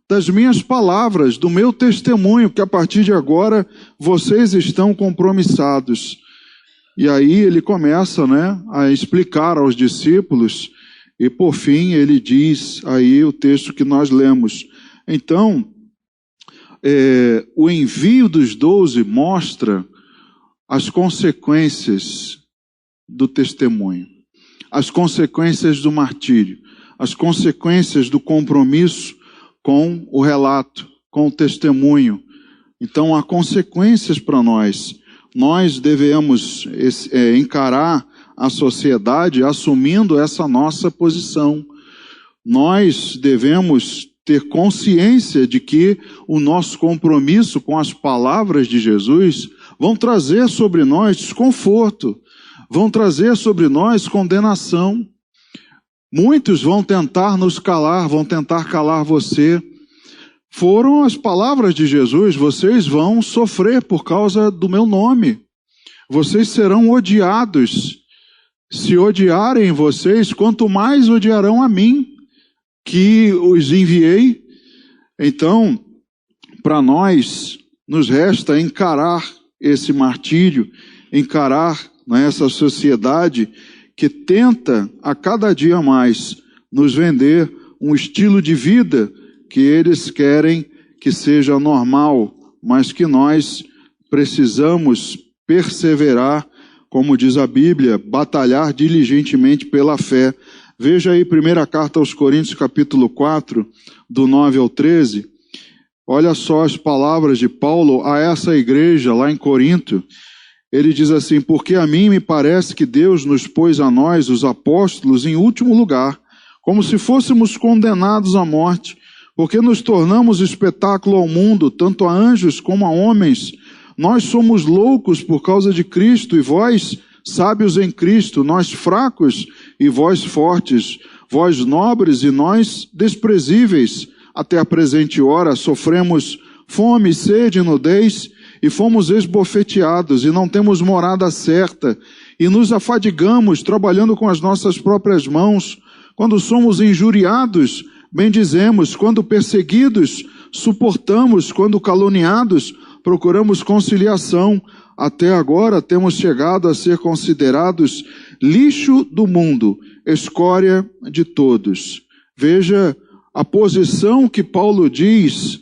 das minhas palavras, do meu testemunho, que a partir de agora vocês estão compromissados. E aí ele começa a explicar aos discípulos, e por fim ele diz aí o texto que nós lemos. Então, o envio dos 12 mostra as consequências do testemunho, as consequências do martírio, as consequências do compromisso com o relato, com o testemunho. Então há consequências para nós. Nós devemos encarar a sociedade assumindo essa nossa posição. Nós devemos ter consciência de que o nosso compromisso com as palavras de Jesus vão trazer sobre nós desconforto, vão trazer sobre nós condenação. Muitos vão tentar nos calar, vão tentar calar você. Foram as palavras de Jesus: vocês vão sofrer por causa do meu nome. Vocês serão odiados. Se odiarem vocês, quanto mais odiarão a mim, que os enviei. Então, para nós, nos resta encarar esse martírio, encarar essa sociedade que tenta a cada dia mais nos vender um estilo de vida que eles querem que seja normal, mas que nós precisamos perseverar, como diz a Bíblia, batalhar diligentemente pela fé. Veja aí, primeira carta aos Coríntios, capítulo 4, do 9 ao 13. Olha só as palavras de Paulo a essa igreja lá em Corinto. Ele diz assim: porque a mim me parece que Deus nos pôs a nós, os apóstolos, em último lugar, como se fôssemos condenados à morte, porque nos tornamos espetáculo ao mundo, tanto a anjos como a homens. Nós somos loucos por causa de Cristo, e vós, sábios em Cristo, nós fracos e vós fortes, vós nobres e nós desprezíveis. Até a presente hora sofremos fome, sede, nudez, e fomos esbofeteados, e não temos morada certa, e nos afadigamos trabalhando com as nossas próprias mãos. Quando somos injuriados, bendizemos; quando perseguidos, suportamos; quando caluniados, procuramos conciliação. Até agora temos chegado a ser considerados lixo do mundo, escória de todos. Veja a posição que Paulo diz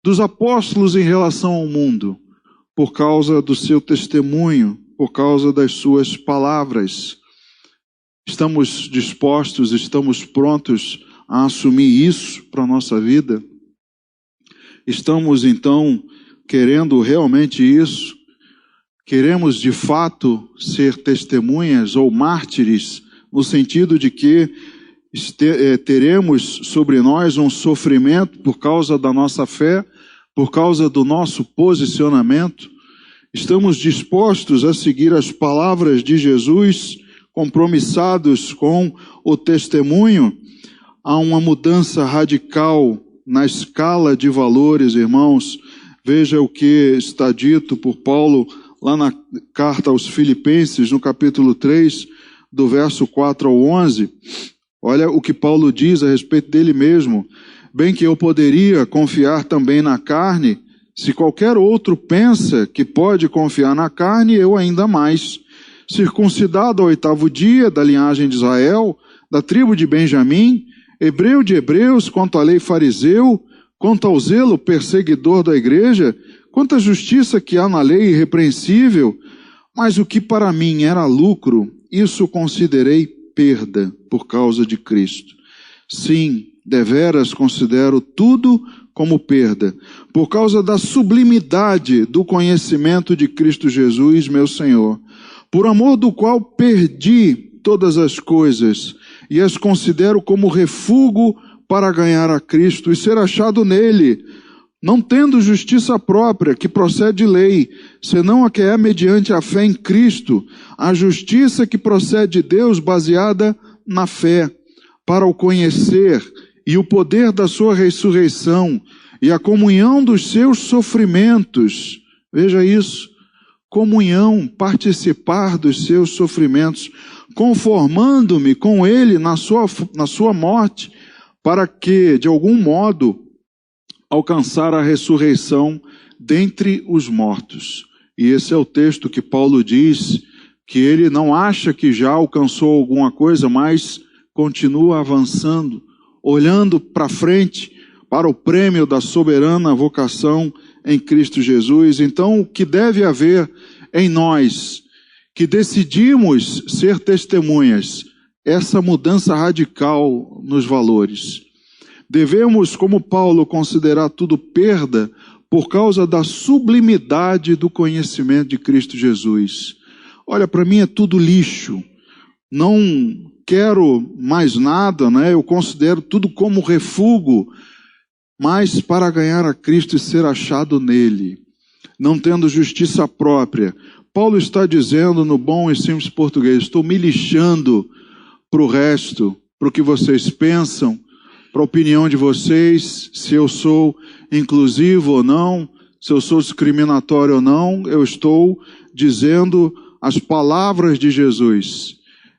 dos apóstolos em relação ao mundo, por causa do seu testemunho, por causa das suas palavras. Estamos dispostos, estamos prontos a assumir isso para a nossa vida? Estamos então querendo realmente isso? Queremos de fato ser testemunhas ou mártires, no sentido de que teremos sobre nós um sofrimento por causa da nossa fé, por causa do nosso posicionamento? Estamos dispostos a seguir as palavras de Jesus, compromissados com o testemunho? Há uma mudança radical na escala de valores, irmãos. Veja o que está dito por Paulo lá na carta aos Filipenses, no capítulo 3, do verso 4 ao 11. Olha o que Paulo diz a respeito dele mesmo: bem que eu poderia confiar também na carne; se qualquer outro pensa que pode confiar na carne, eu ainda mais. Circuncidado ao 8º dia, da linhagem de Israel, da tribo de Benjamim, hebreu de hebreus, quanto à lei fariseu, quanto ao zelo perseguidor da igreja, quanto à justiça que há na lei irrepreensível. Mas o que para mim era lucro, isso considerei perda por causa de Cristo. Sim, deveras considero tudo como perda, por causa da sublimidade do conhecimento de Cristo Jesus, meu Senhor, por amor do qual perdi todas as coisas e as considero como refúgio para ganhar a Cristo e ser achado nele, não tendo justiça própria, que procede de lei, senão a que é mediante a fé em Cristo, a justiça que procede de Deus, baseada na fé, para o conhecer e o poder da sua ressurreição e a comunhão dos seus sofrimentos. Veja isso, comunhão, participar dos seus sofrimentos, conformando-me com ele na sua morte, para que, de algum modo, alcançar a ressurreição dentre os mortos. E esse é o texto que Paulo diz que ele não acha que já alcançou alguma coisa, mas continua avançando, olhando para frente, para o prêmio da soberana vocação em Cristo Jesus. Então, o que deve haver em nós, que decidimos ser testemunhas, essa mudança radical nos valores. Devemos, como Paulo, considerar tudo perda por causa da sublimidade do conhecimento de Cristo Jesus. Olha, para mim é tudo lixo. Não quero mais nada, né? Eu considero tudo como refúgio, mas para ganhar a Cristo e ser achado nele, não tendo justiça própria. Paulo está dizendo no bom e simples português: estou me lixando para o resto, para o que vocês pensam, para a opinião de vocês, se eu sou inclusivo ou não, se eu sou discriminatório ou não. Eu estou dizendo as palavras de Jesus.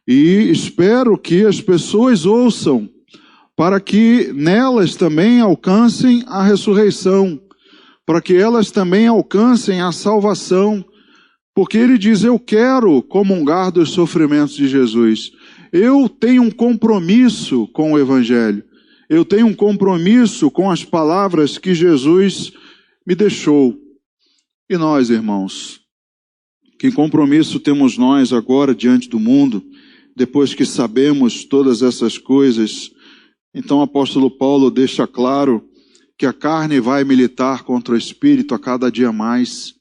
E espero que as pessoas ouçam, para que nelas também alcancem a ressurreição, para que elas também alcancem a salvação. Porque ele diz: eu quero comungar dos sofrimentos de Jesus. Eu tenho um compromisso com o Evangelho. Eu tenho um compromisso com as palavras que Jesus me deixou. E nós, irmãos, que compromisso temos nós agora diante do mundo, depois que sabemos todas essas coisas? Então o apóstolo Paulo deixa claro que a carne vai militar contra o Espírito a cada dia mais.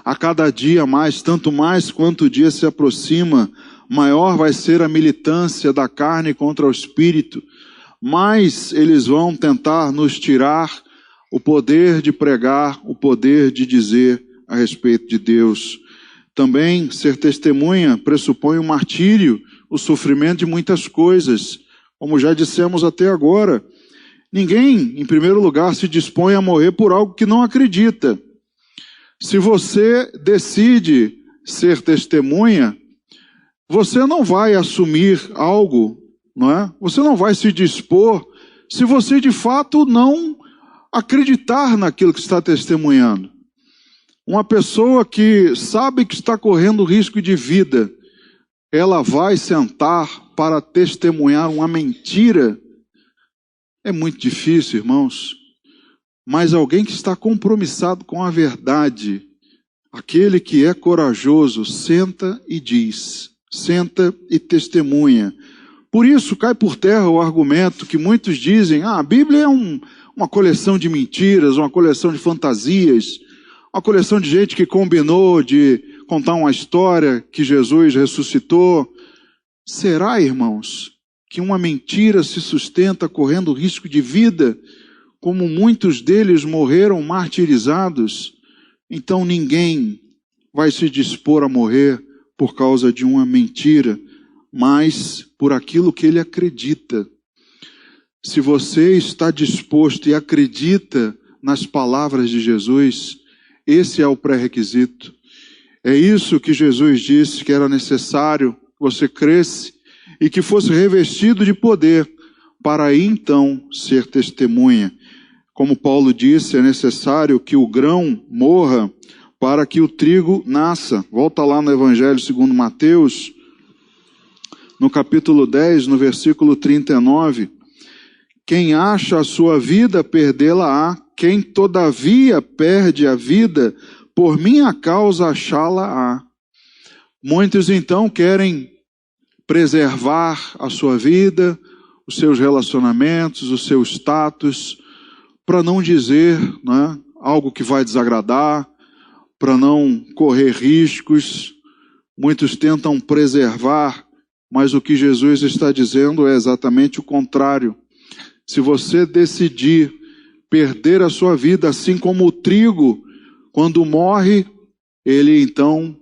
A cada dia mais, tanto mais quanto o dia se aproxima, maior vai ser a militância da carne contra o Espírito. Mais eles vão tentar nos tirar o poder de pregar, o poder de dizer a respeito de Deus. Também ser testemunha pressupõe o martírio, o sofrimento de muitas coisas. Como já dissemos até agora, ninguém, em primeiro lugar, se dispõe a morrer por algo que não acredita. Se você decide ser testemunha, você não vai assumir algo, não é? Você não vai se dispor se você de fato não acreditar naquilo que está testemunhando. Uma pessoa que sabe que está correndo risco de vida, ela vai sentar para testemunhar uma mentira? É muito difícil, irmãos. Mas alguém que está compromissado com a verdade, aquele que é corajoso, senta e diz, senta e testemunha. Por isso cai por terra o argumento que muitos dizem: a Bíblia é uma coleção de mentiras, uma coleção de fantasias, uma coleção de gente que combinou de contar uma história que Jesus ressuscitou. Será, irmãos, que uma mentira se sustenta correndo risco de vida, como muitos deles morreram martirizados? Então ninguém vai se dispor a morrer por causa de uma mentira, mas por aquilo que ele acredita. Se você está disposto e acredita nas palavras de Jesus, esse é o pré-requisito. É isso que Jesus disse que era necessário que você cresce e que fosse revestido de poder, para aí então ser testemunha. Como Paulo disse, é necessário que o grão morra para que o trigo nasça. Volta lá no Evangelho segundo Mateus, no capítulo 10, no versículo 39. Quem acha a sua vida, perdê-la-á. Quem todavia perde a vida, por minha causa achá-la-á. Muitos então querem preservar a sua vida, os seus relacionamentos, o seu status, para não dizer, né, algo que vai desagradar, para não correr riscos. Muitos tentam preservar, mas o que Jesus está dizendo é exatamente o contrário. Se você decidir perder a sua vida, assim como o trigo, quando morre, ele então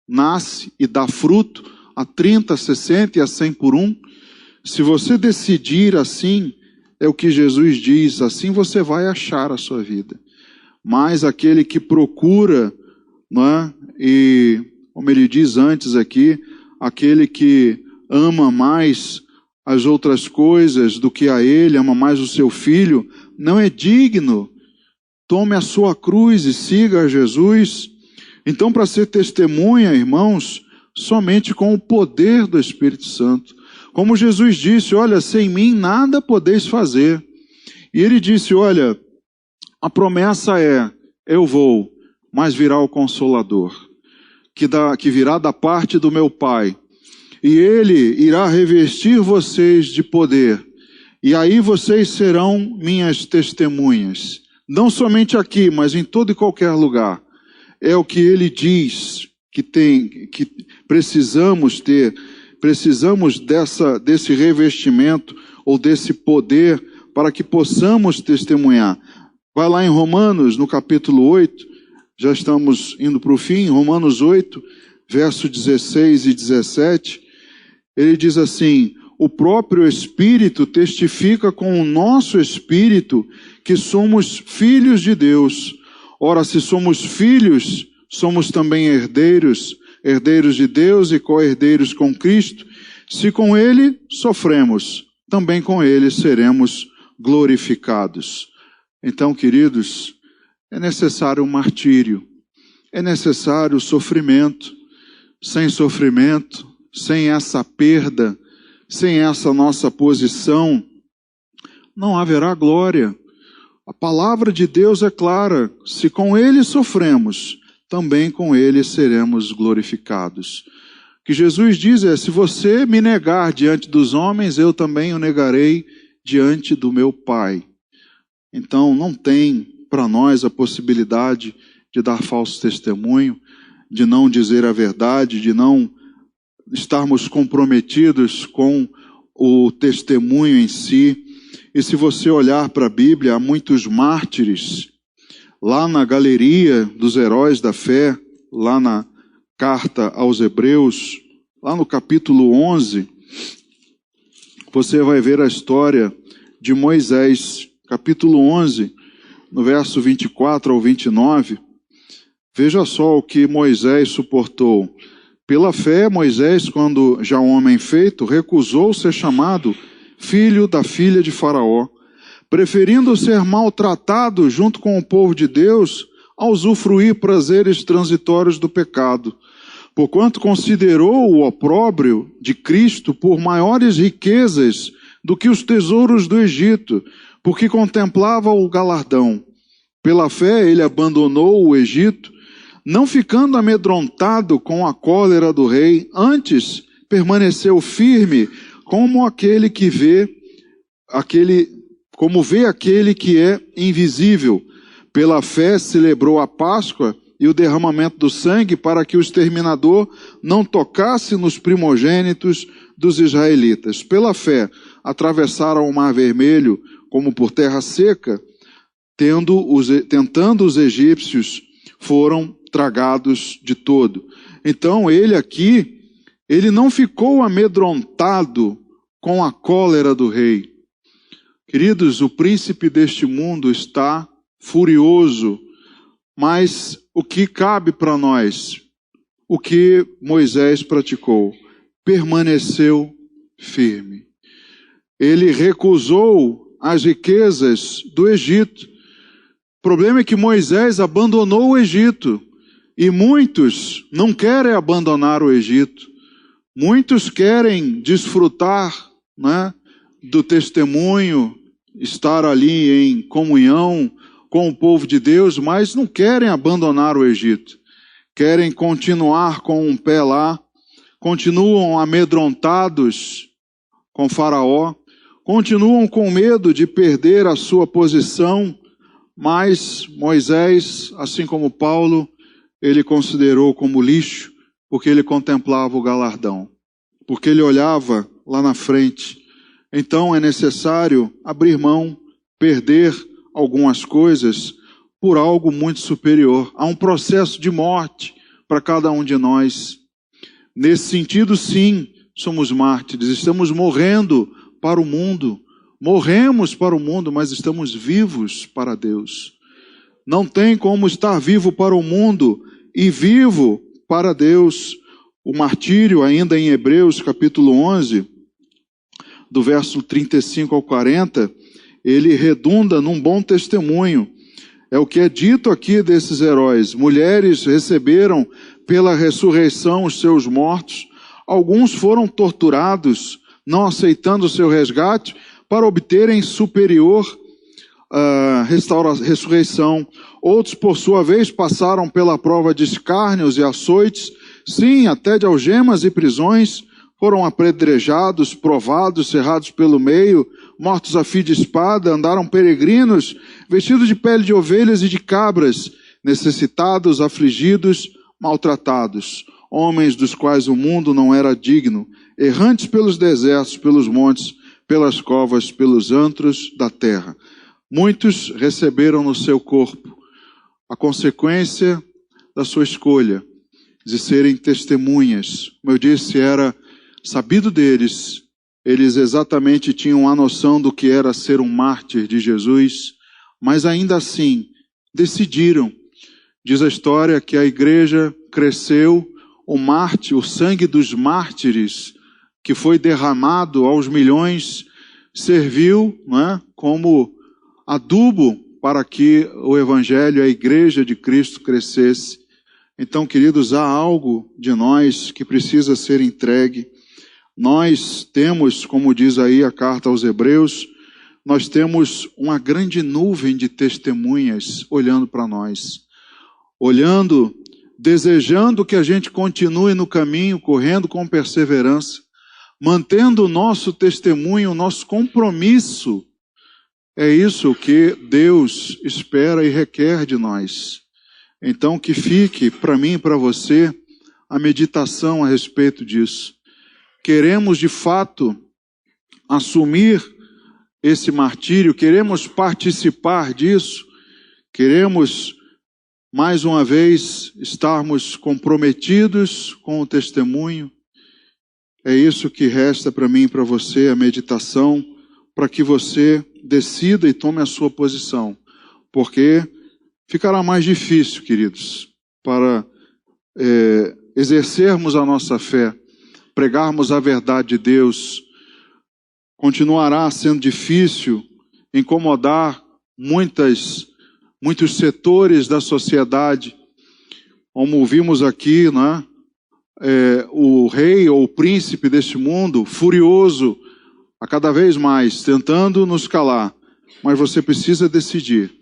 nasce e dá fruto a 30, a 60 e a 100 por um. Se você decidir assim, é o que Jesus diz, assim você vai achar a sua vida. Mas aquele que procura, não é? E como ele diz antes aqui, aquele que ama mais as outras coisas do que a ele, ama mais o seu filho, não é digno. Tome a sua cruz e siga a Jesus. Então, para ser testemunha, irmãos, somente com o poder do Espírito Santo. Como Jesus disse, olha, sem mim nada podeis fazer. E ele disse, olha, a promessa é, eu vou, mas virá o Consolador, que virá da parte do meu Pai. E ele irá revestir vocês de poder. E aí vocês serão minhas testemunhas. Não somente aqui, mas em todo e qualquer lugar. É o que ele diz que precisamos ter. Precisamos desse revestimento ou desse poder para que possamos testemunhar. Vai lá em Romanos, no capítulo 8, já estamos indo para o fim, Romanos 8, verso 16 e 17, ele diz assim, o próprio Espírito testifica com o nosso espírito que somos filhos de Deus. Ora, se somos filhos, somos também herdeiros, herdeiros de Deus e co-herdeiros com Cristo. Se com Ele sofremos, também com Ele seremos glorificados. Então, queridos, é necessário um martírio, é necessário sofrimento. Sem sofrimento, sem essa perda, sem essa nossa posição, não haverá glória. A palavra de Deus é clara: se com Ele sofremos, também com Ele seremos glorificados. O que Jesus diz é: se você me negar diante dos homens, eu também o negarei diante do meu Pai. Então não tem para nós a possibilidade de dar falso testemunho, de não dizer a verdade, de não estarmos comprometidos com o testemunho em si. E se você olhar para a Bíblia, há muitos mártires. Lá na galeria dos heróis da fé, lá na carta aos Hebreus, lá no capítulo 11, você vai ver a história de Moisés, capítulo 11, no verso 24 ao 29. Veja só o que Moisés suportou. Pela fé, Moisés, quando já homem feito, recusou ser chamado filho da filha de Faraó, preferindo ser maltratado junto com o povo de Deus a usufruir prazeres transitórios do pecado, porquanto considerou o opróbrio de Cristo por maiores riquezas do que os tesouros do Egito, porque contemplava o galardão. Pela fé ele abandonou o Egito, não ficando amedrontado com a cólera do rei, antes permaneceu firme como aquele que vê aquele que é invisível. Pela fé celebrou a Páscoa e o derramamento do sangue para que o exterminador não tocasse nos primogênitos dos israelitas. Pela fé atravessaram o Mar Vermelho como por terra seca, tentando os egípcios, foram tragados de todo. Então ele não ficou amedrontado com a cólera do rei. Queridos, o príncipe deste mundo está furioso, mas o que cabe para nós? O que Moisés praticou? Permaneceu firme. Ele recusou as riquezas do Egito. O problema é que Moisés abandonou o Egito. E muitos não querem abandonar o Egito. Muitos querem desfrutar, né, do testemunho, estar ali em comunhão com o povo de Deus, mas não querem abandonar o Egito. Querem continuar com um pé lá, continuam amedrontados com Faraó, continuam com medo de perder a sua posição, mas Moisés, assim como Paulo, ele considerou como lixo, porque ele contemplava o galardão, porque ele olhava lá na frente. Então é necessário abrir mão, perder algumas coisas por algo muito superior. Há um processo de morte para cada um de nós. Nesse sentido, sim, somos mártires, estamos morrendo para o mundo. Morremos para o mundo, mas estamos vivos para Deus. Não tem como estar vivo para o mundo e vivo para Deus. O martírio, ainda em Hebreus capítulo 11, do verso 35 ao 40, ele redunda num bom testemunho. É o que é dito aqui desses heróis. Mulheres receberam pela ressurreição os seus mortos. Alguns foram torturados, não aceitando o seu resgate, para obterem superior ressurreição. Outros, por sua vez, passaram pela prova de escárnios e açoites, sim, até de algemas e prisões, foram apedrejados, provados, cerrados pelo meio, mortos a fio de espada, andaram peregrinos, vestidos de pele de ovelhas e de cabras, necessitados, afligidos, maltratados, homens dos quais o mundo não era digno, errantes pelos desertos, pelos montes, pelas covas, pelos antros da terra. Muitos receberam no seu corpo a consequência da sua escolha, de serem testemunhas. Como eu disse, era sabido deles eles exatamente tinham a noção do que era ser um mártir de Jesus, mas ainda assim decidiram. Diz a história que a igreja cresceu, o sangue dos mártires que foi derramado aos milhões serviu, como adubo para que o evangelho, a igreja de Cristo crescesse. Então, queridos, há algo de nós que precisa ser entregue. Nós temos, como diz aí a carta aos Hebreus, nós temos uma grande nuvem de testemunhas olhando para nós. Olhando, desejando que a gente continue no caminho, correndo com perseverança, mantendo o nosso testemunho, o nosso compromisso. É isso que Deus espera e requer de nós. Então, que fique para mim e para você a meditação a respeito disso. Queremos, de fato, assumir esse martírio, queremos participar disso, queremos, mais uma vez, estarmos comprometidos com o testemunho. É isso que resta para mim e para você, a meditação, para que você decida e tome a sua posição, porque ficará mais difícil, queridos, para exercermos a nossa fé, pregarmos a verdade de Deus. Continuará sendo difícil incomodar muitos setores da sociedade, como vimos aqui, o rei ou o príncipe deste mundo, furioso, a cada vez mais, tentando nos calar. Mas você precisa decidir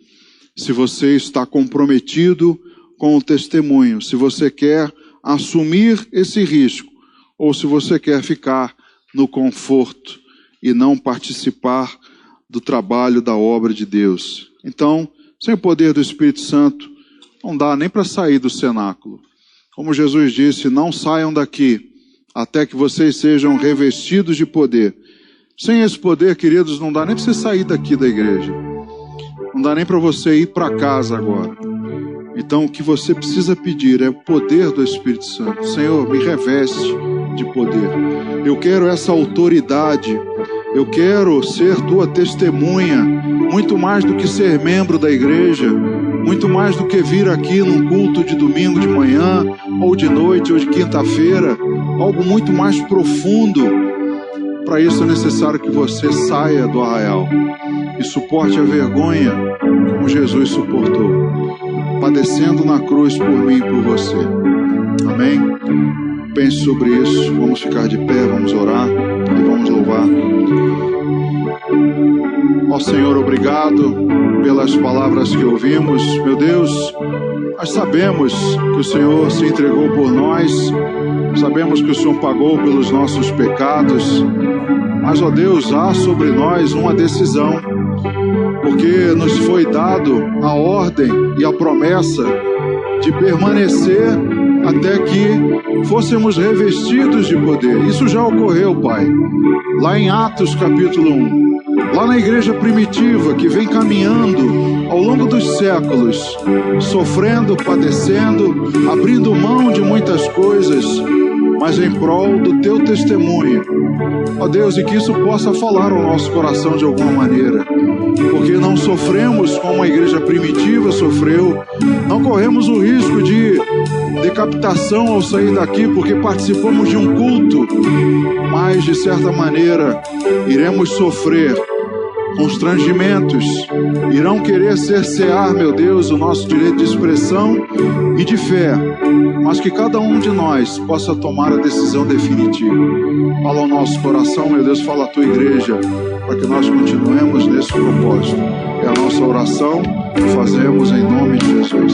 se você está comprometido com o testemunho, se você quer assumir esse risco, ou se você quer ficar no conforto e não participar do trabalho da obra de Deus. Então, sem o poder do Espírito Santo, não dá nem para sair do cenáculo. Como Jesus disse, não saiam daqui até que vocês sejam revestidos de poder. Sem esse poder, queridos, não dá nem para você sair daqui da igreja. Não dá nem para você ir para casa agora. Então, o que você precisa pedir é o poder do Espírito Santo. Senhor, me reveste de poder. Eu quero essa autoridade. Eu quero ser tua testemunha. Muito mais do que ser membro da igreja. Muito mais do que vir aqui num culto de domingo de manhã, ou de noite, ou de quinta-feira. Algo muito mais profundo. Para isso é necessário que você saia do arraial e suporte a vergonha como Jesus suportou, padecendo na cruz por mim e por você. Amém? Pense sobre isso. Vamos ficar de pé, vamos orar e vamos louvar. Ó Senhor, obrigado pelas palavras que ouvimos. Meu Deus, nós sabemos que o Senhor se entregou por nós, sabemos que o Senhor pagou pelos nossos pecados, mas, ó Deus, há sobre nós uma decisão, porque nos foi dado a ordem e a promessa de permanecer até que fôssemos revestidos de poder. Isso já ocorreu, Pai, lá em Atos capítulo 1, lá na igreja primitiva que vem caminhando ao longo dos séculos, sofrendo, padecendo, abrindo mão de muitas coisas, mas em prol do teu testemunho. Ó Deus, e que isso possa falar ao nosso coração de alguma maneira, porque não sofremos como a igreja primitiva sofreu, não corremos o risco de decapitação ao sair daqui porque participamos de um culto, mas de certa maneira iremos sofrer constrangimentos, irão querer cercear, meu Deus, o nosso direito de expressão e de fé, mas que cada um de nós possa tomar a decisão definitiva. Fala ao nosso coração, meu Deus, fala à tua igreja, para que nós continuemos nesse propósito. É a nossa oração que fazemos em nome de Jesus.